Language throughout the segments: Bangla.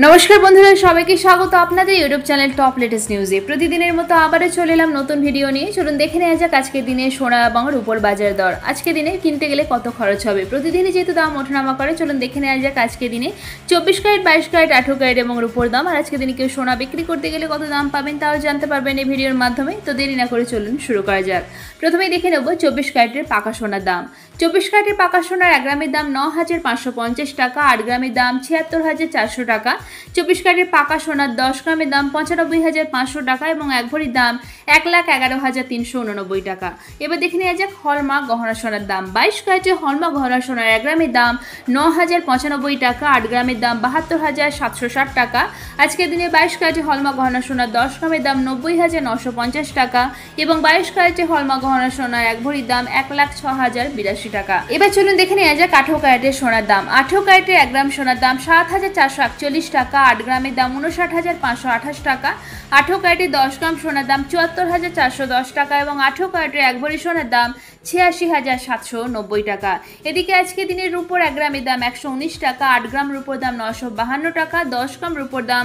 নমস্কার বন্ধুরা, সবাইকে স্বাগত আপনাদের ইউটিউব চ্যানেল টপ লেটেস্ট নিউজে। প্রতিদিনের মতো আবারও চলে এলাম নতুন ভিডিও নিয়ে। চলুন দেখে নেওয়া যাক আজকের দিনে সোনা এবং রূপোর বাজার দর। আজকে দিনে কিনতে গেলে কত খরচ হবে, প্রতিদিনই যেহেতু দাম ওঠানামা করে, চলুন দেখে নেওয়া যাক আজকে দিনে 24 ক্যারেট, 22 ক্যারেট, 18 ক্যারেট এবং রূপোর দাম। আর আজকে দিনে কেউ সোনা বিক্রি করতে গেলে কত দাম পাবেন তাও জানতে পারবেন এই ভিডিওর মাধ্যমে। তো দেরি না করে চলুন শুরু করা যাক। প্রথমেই দেখে নেব 24 ক্যারেটের পাকা সোনার দাম। 24 ক্যারেটের পাকা সোনার 1 গ্রামের দাম 9,550 টাকা, 8 গ্রামের দাম 76,400 টাকা। 24 ক্যারেটের পাকা সোনার 10 গ্রামের দাম 95,500 টাকা এবং 1 ভরির দাম 1,11,389 টাকা। এবার দেখে নেওয়া যাক হলমার্ক গহনা সোনার দাম। 22 ক্যারেটের হলমার্ক গহনা সোনার 1 গ্রামের দাম 9,095 টাকা, 8 গ্রামের দাম 72,760 টাকা। আজকের দিনে 22 ক্যারেটের হলমার্ক গহনা সোনার 10 গ্রামের দাম 90,950 টাকা এবং 22 ক্যারেটের হলমার্ক গহনা সোনার 1 ভরির দাম 1,06,082 টাকা। এবার চলুন দেখে নেওয়া যাক 18 ক্যারেটের সোনার দাম। 18 ক্যারেটের 1 গ্রাম সোনার দাম 7,441 টাকা, 8 গ্রামের দাম 59,528 টাকা। 18 ক্যারেটের 10 গ্রাম সোনার দাম 74,410 টাকা এবং 18 ক্যারেটের 1 ভরি সোনার দাম 86,790 টাকা। এদিকে আজকে দিনের রূপোর 1 গ্রামের দাম 119 টাকা, 8 গ্রাম রূপোর দাম 952 টাকা, 10 গ্রাম রূপোর দাম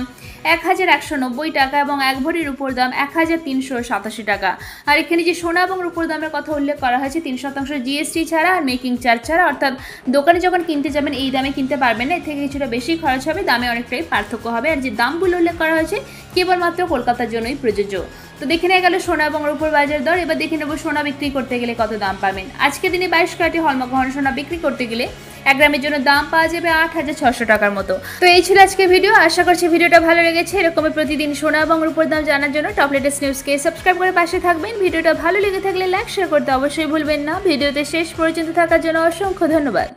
1,190 টাকা এবং 1 ভরি রূপোর দাম 1,387 টাকা। আর এখানে যে সোনা এবং রূপোর দামের কথা উল্লেখ করা হয়েছে 3% জিএসটি ছাড়া আর মেকিং চার্জ ছাড়া, অর্থাৎ দোকানে যখন কিনতে যাবেন এই দামে কিনতে পারবেন না, এর থেকে কিছুটা বেশি খরচ হবে, দামে অনেকটাই পার্থক্য হবে। আর যে দামগুলো উল্লেখ করা হয়েছে কেবলমাত্র কলকাতার জন্যই প্রযোজ্য। তো দেখে নেওয়া গেল সোনা এবং রূপোর বাজার দর। এবার দেখে নেব সোনা বিক্রি করতে গেলে কত দাম পাবেন। আজকে দিনে 22 ক্যারেটের হলমার্ক গহনা সোনা বিক্রি করতে গেলে 1 গ্রামের জন্য দাম পাওয়া যাবে 8,600 টাকার মতো। তো এই ছিল আজকে ভিডিও। আশা করছি ভিডিওটা ভালো লেগেছে। এরকমই প্রতিদিন সোনা এবং রূপোর দাম জানার জন্য টপ লেটেস্ট নিউজকে সাবস্ক্রাইব করে পাশে থাকবেন। ভিডিওটা ভালো লেগে থাকলে লাইক শেয়ার করতে অবশ্যই ভুলবেন না। ভিডিওতে শেষ পর্যন্ত থাকার জন্য অসংখ্য ধন্যবাদ।